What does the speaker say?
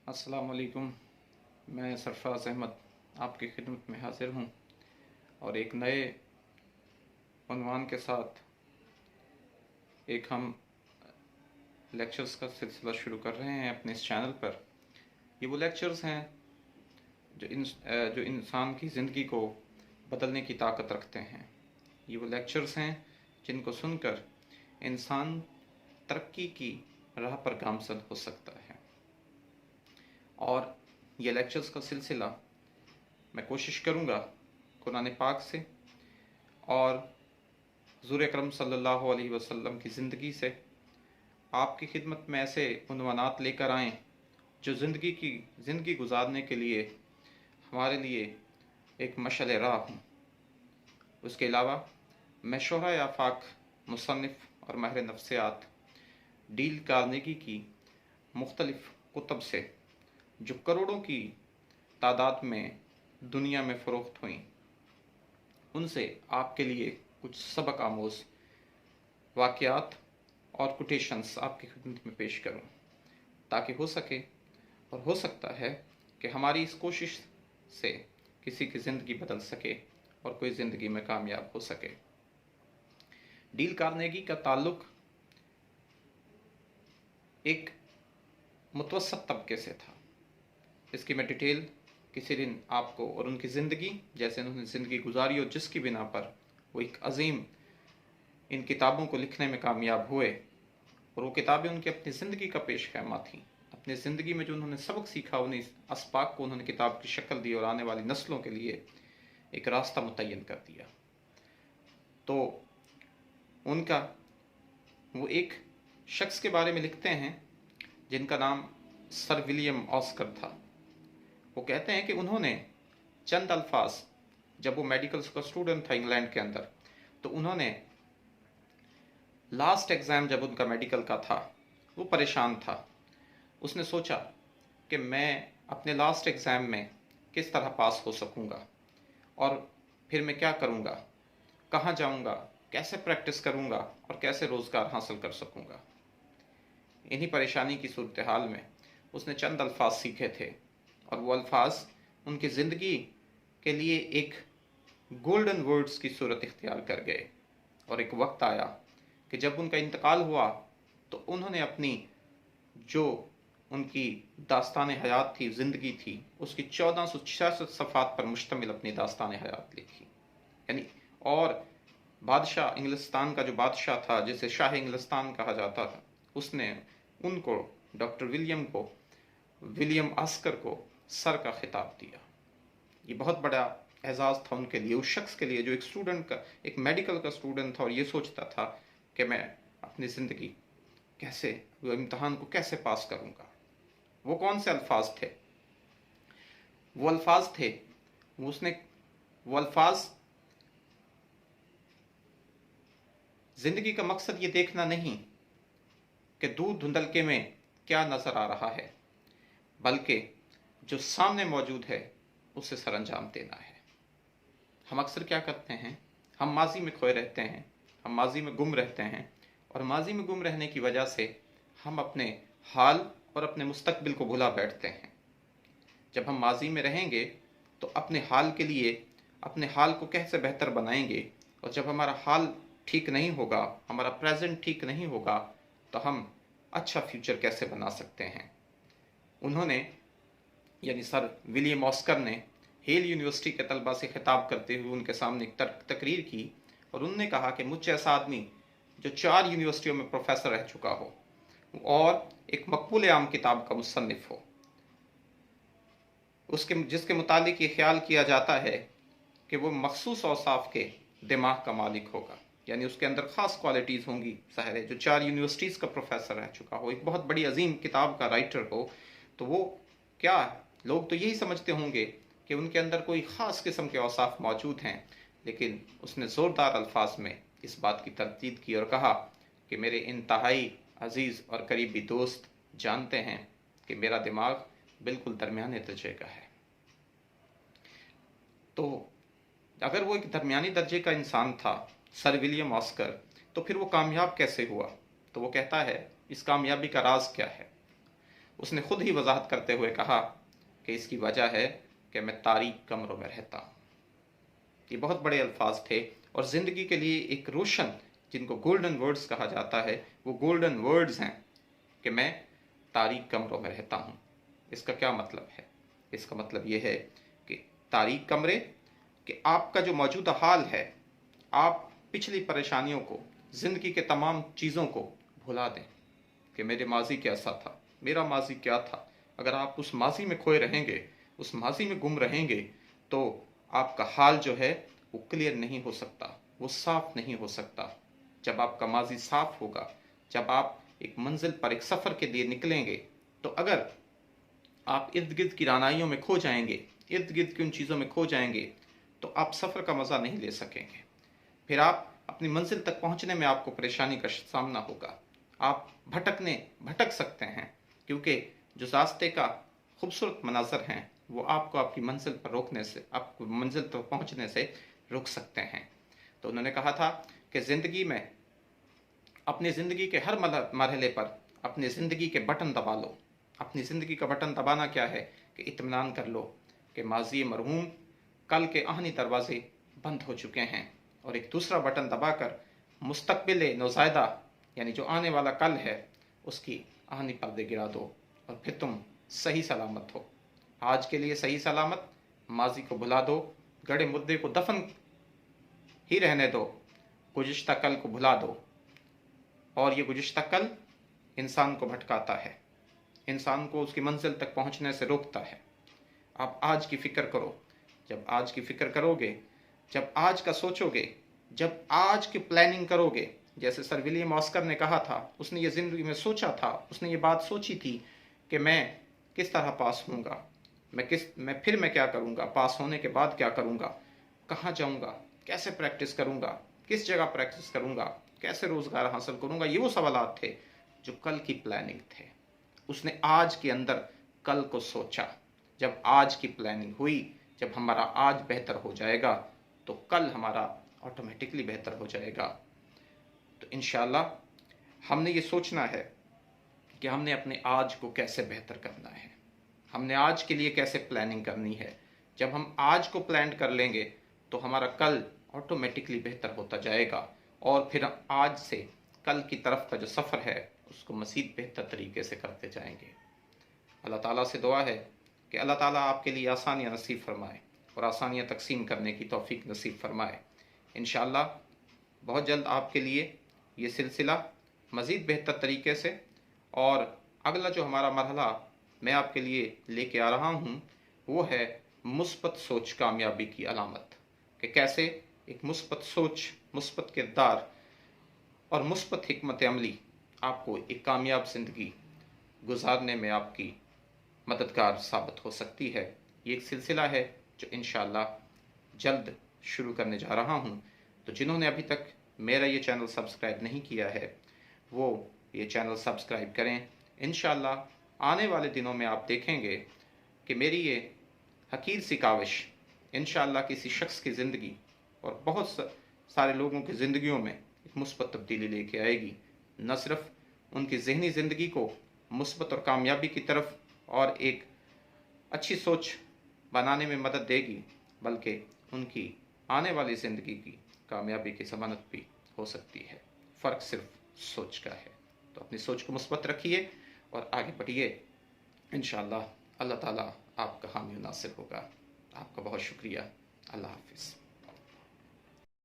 अस्सलाम वालेकुम। मैं सरफराज अहमद आपकी खिदमत में हाज़िर हूँ और एक नए उन्वान के साथ एक हम लेक्चर्स का सिलसिला शुरू कर रहे हैं अपने इस चैनल पर। ये वो लेक्चर्स हैं जो इंसान की ज़िंदगी को बदलने की ताकत रखते हैं। ये वो लेक्चर्स हैं जिनको सुनकर इंसान तरक्की की राह पर गामज़न हो सकता है। और ये लेक्चर्स का सिलसिला मैं कोशिश करूँगा कुरान पाक से और हुज़ूर अकरम सल्लल्लाहु अलैहि वसल्लम की ज़िंदगी से आपकी खिदमत में ऐसे उन्वानात लेकर आएँ जो ज़िंदगी गुजारने के लिए हमारे लिए एक मशअल राह हूँ। उसके अलावा मैं शोहरा आफाक मुसन्निफ़ और माहिर नफ्सियात डील कार्नेगी की मुख्तलिफ़ कुतब से जो करोड़ों की तादाद में दुनिया में फ़रोख्त हुई, उनसे आपके लिए कुछ सबक आमोज़ वाक़यात और कोटेशंस आपकी खिदमत में पेश करूं, ताकि हो सके और हो सकता है कि हमारी इस कोशिश से किसी की ज़िंदगी बदल सके और कोई ज़िंदगी में कामयाब हो सके। डील कार्नेगी का ताल्लुक़ एक मुतवस्सत तबके से था। इसकी मैं डिटेल किसी दिन आपको और उनकी ज़िंदगी, जैसे उन्होंने ज़िंदगी गुजारी और जिसकी बिना पर वो एक अजीम इन किताबों को लिखने में कामयाब हुए, और वो किताबें उनकी अपनी ज़िंदगी का पेश खैमा थीं। अपनी ज़िंदगी में जो उन्होंने सबक सीखा, उन्हें अस्पाक को उन्होंने किताब की शक्ल दी और आने वाली नस्लों के लिए एक रास्ता मुतय्यन कर दिया। तो उनका वो एक शख्स के बारे में लिखते हैं जिनका नाम सर विलियम ऑस्कर था। वो कहते हैं कि उन्होंने चंद अल्फाज, जब वो मेडिकल का स्टूडेंट था इंग्लैंड के अंदर, तो उन्होंने लास्ट एग्ज़ाम जब उनका मेडिकल का था, वो परेशान था। उसने सोचा कि मैं अपने लास्ट एग्ज़ाम में किस तरह पास हो सकूंगा और फिर मैं क्या करूंगा, कहाँ जाऊंगा, कैसे प्रैक्टिस करूंगा और कैसे रोज़गार हासिल कर सकूंगा। इन्हीं परेशानी की सूरत हाल में उसने चंद अल्फाज सीखे थे और वो अल्फाज उनकी ज़िंदगी के लिए एक गोल्डन वर्ड्स की सूरत इख्तियार कर गए। और एक वक्त आया कि जब उनका इंतकाल हुआ तो उन्होंने अपनी जो उनकी दास्तान हयात थी, ज़िंदगी थी, उसकी 1466 सफ़ात पर मुश्तमिल अपनी दास्तान हयात लिखी। यानी और बादशाह इंग्लिस्तान का जो बादशाह था, जिसे शाह इंग्लिस्तान कहा जाता था, उसने उनको, डॉक्टर विलियम ऑस्कर को सर का खिताब दिया। ये बहुत बड़ा एजाज़ था उनके लिए, उस शख्स के लिए जो एक स्टूडेंट का, एक मेडिकल का स्टूडेंट था और ये सोचता था कि मैं अपनी ज़िंदगी कैसे, वो इम्तहान को कैसे पास करूँगा। वो कौन से अल्फाज थे? वो अल्फाज ज़िंदगी का मकसद ये देखना नहीं कि दूर धुंधलके में क्या नज़र आ रहा है, बल्कि जो सामने मौजूद है उसे सरअंजाम देना है। हम अक्सर क्या करते हैं, हम माजी में खोए रहते हैं, हम माजी में गुम रहते हैं, और माजी में गुम रहने की वजह से हम अपने हाल और अपने मुस्तकबिल को भुला बैठते हैं। जब हम माजी में रहेंगे तो अपने हाल के लिए अपने हाल को कैसे बेहतर बनाएंगे, और जब हमारा हाल ठीक नहीं होगा, हमारा प्रेजेंट ठीक नहीं होगा, तो हम अच्छा फ्यूचर कैसे बना सकते हैं। उन्होंने, यानी सर विलियम ऑस्कर ने हेल यूनिवर्सिटी के तलबा से खिताब करते हुए उनके सामने एक तकरीर की और उन्होंने कहा कि मुझ जैसा आदमी जो 4 यूनिवर्सिटियों में प्रोफेसर रह चुका हो और एक मकबूल आम किताब का मुसन्निफ हो, जिसके मुतालिक ये ख्याल किया जाता है कि वो मखसूस औसाफ के दिमाग का मालिक होगा, यानी उसके अंदर ख़ास क्वालिटीज़ होंगी, ज़ाहिर है, जो 4 यूनिवर्सिटीज़ का प्रोफेसर रह चुका हो, एक बहुत बड़ी अजीम किताब का राइटर हो, तो वो क्या, लोग तो यही समझते होंगे कि उनके अंदर कोई ख़ास किस्म के औसाफ मौजूद हैं। लेकिन उसने ज़ोरदार अल्फाज में इस बात की तरदीद की और कहा कि मेरे इंतहाई अजीज़ और करीबी दोस्त जानते हैं कि मेरा दिमाग बिल्कुल दरमियाने दर्जे का है। तो अगर वो एक दरमियानी दर्जे का इंसान था, सर विलियम ऑस्कर, तो फिर वो कामयाब कैसे हुआ? तो वो कहता है, इस कामयाबी का राज क्या है? اس نے خود ہی وضاحت کرتے ہوئے کہا کہ اس کی وجہ ہے کہ میں تاریک کمروں میں رہتا ہوں۔ یہ بہت بڑے الفاظ تھے، اور زندگی کے لیے ایک روشن، جن کو گولڈن ورڈز کہا جاتا ہے، وہ گولڈن ورڈز ہیں کہ میں تاریک کمروں میں رہتا ہوں۔ اس کا کیا مطلب ہے؟ اس کا مطلب یہ ہے کہ تاریک کمرے، کہ آپ کا جو موجودہ حال ہے، آپ پچھلی پریشانیوں کو، زندگی کے تمام چیزوں کو بھلا دیں کہ میرے ماضی کیسا تھا، میرا ماضی کیا تھا۔ اگر آپ اس ماضی میں کھوئے رہیں گے، اس ماضی میں گم رہیں گے، تو آپ کا حال جو ہے وہ کلیئر نہیں ہو سکتا، وہ صاف نہیں ہو سکتا۔ جب آپ کا ماضی صاف ہوگا، جب آپ ایک منزل پر، ایک سفر کے لیے نکلیں گے، تو اگر آپ ارد گرد کی رعنائیوں میں کھو جائیں گے، ارد گرد کی ان چیزوں میں کھو جائیں گے، تو آپ سفر کا مزہ نہیں لے سکیں گے۔ پھر آپ اپنی منزل تک پہنچنے میں آپ کو پریشانی کا سامنا ہوگا، آپ بھٹک سکتے ہیں، کیونکہ جو راستے کا خوبصورت مناظر ہیں وہ آپ کو آپ کی منزل پر روکنے سے، آپ کو منزل تک پہنچنے سے روک سکتے ہیں۔ تو انہوں نے کہا تھا کہ زندگی میں، اپنی زندگی کے ہر مرحلے پر اپنی زندگی کے بٹن دبا لو۔ اپنی زندگی کا بٹن دبانا کیا ہے؟ کہ اطمینان کر لو کہ ماضی مرحوم، کل کے آہنی دروازے بند ہو چکے ہیں، اور ایک دوسرا بٹن دبا کر مستقبل نوزائیدہ، یعنی جو آنے والا کل ہے، اس کی آہنی پردے گرا دو، اور پھر تم صحیح سلامت ہو۔ آج کے لیے صحیح سلامت، ماضی کو بھلا دو، گڑے مدعے کو دفن ہی رہنے دو، گزشتہ کل کو بھلا دو۔ اور یہ گزشتہ کل انسان کو بھٹکاتا ہے، انسان کو اس کی منزل تک پہنچنے سے روکتا ہے۔ آپ آج کی فکر کرو۔ جب آج کی فکر کرو گے، جب آج کا سوچو گے، جب آج کی پلاننگ کرو گے، جیسے سر ولیم آسکر نے کہا تھا، اس نے یہ زندگی میں سوچا تھا، اس نے یہ بات سوچی تھی کہ میں کس طرح پاس ہوں گا، میں کیا کروں گا، پاس ہونے کے بعد کیا کروں گا، کہاں جاؤں گا، کیسے پریکٹس کروں گا، کس جگہ پریکٹس کروں گا، کیسے روزگار حاصل کروں گا۔ یہ وہ سوالات تھے جو کل کی پلاننگ تھے۔ اس نے آج کے اندر کل کو سوچا۔ جب آج کی پلاننگ ہوئی، جب ہمارا آج بہتر ہو جائے گا، تو کل ہمارا آٹومیٹکلی بہتر ہو جائے گا۔ تو انشاءاللہ ہم نے یہ سوچنا ہے کہ ہم نے اپنے آج کو کیسے بہتر کرنا ہے، ہم نے آج کے لیے کیسے پلاننگ کرنی ہے۔ جب ہم آج کو پلان کر لیں گے تو ہمارا کل آٹومیٹکلی بہتر ہوتا جائے گا، اور پھر آج سے کل کی طرف کا جو سفر ہے اس کو مزید بہتر طریقے سے کرتے جائیں گے۔ اللہ تعالیٰ سے دعا ہے کہ اللہ تعالیٰ آپ کے لیے آسانیاں نصیب فرمائے، اور آسانیاں تقسیم کرنے کی توفیق نصیب فرمائے۔ انشاءاللہ بہت جلد آپ کے لیے یہ سلسلہ مزید بہتر طریقے سے، اور اگلا جو ہمارا مرحلہ میں آپ کے لیے لے کے آ رہا ہوں، وہ ہے مثبت سوچ کامیابی کی علامت، کہ کیسے ایک مثبت سوچ، مثبت کردار اور مثبت حکمت عملی آپ کو ایک کامیاب زندگی گزارنے میں آپ کی مددگار ثابت ہو سکتی ہے۔ یہ ایک سلسلہ ہے جو انشاءاللہ جلد شروع کرنے جا رہا ہوں۔ تو جنہوں نے ابھی تک میرا یہ چینل سبسکرائب نہیں کیا ہے، وہ یہ چینل سبسکرائب کریں۔ انشاءاللہ آنے والے دنوں میں آپ دیکھیں گے کہ میری یہ حقیر سی کاوش انشاءاللہ کسی شخص کی زندگی اور بہت سارے لوگوں کی زندگیوں میں ایک مثبت تبدیلی لے کے آئے گی، نہ صرف ان کی ذہنی زندگی کو مثبت اور کامیابی کی طرف اور ایک اچھی سوچ بنانے میں مدد دے گی، بلکہ ان کی آنے والی زندگی کی کامیابی کی ضمانت بھی ہو سکتی ہے۔ فرق صرف سوچ کا ہے۔ تو اپنی سوچ کو مثبت رکھیے اور آگے بڑھیے۔ انشاءاللہ اللہ تعالیٰ آپ کا حامی و ناصر ہوگا۔ آپ کا بہت شکریہ۔ اللہ حافظ۔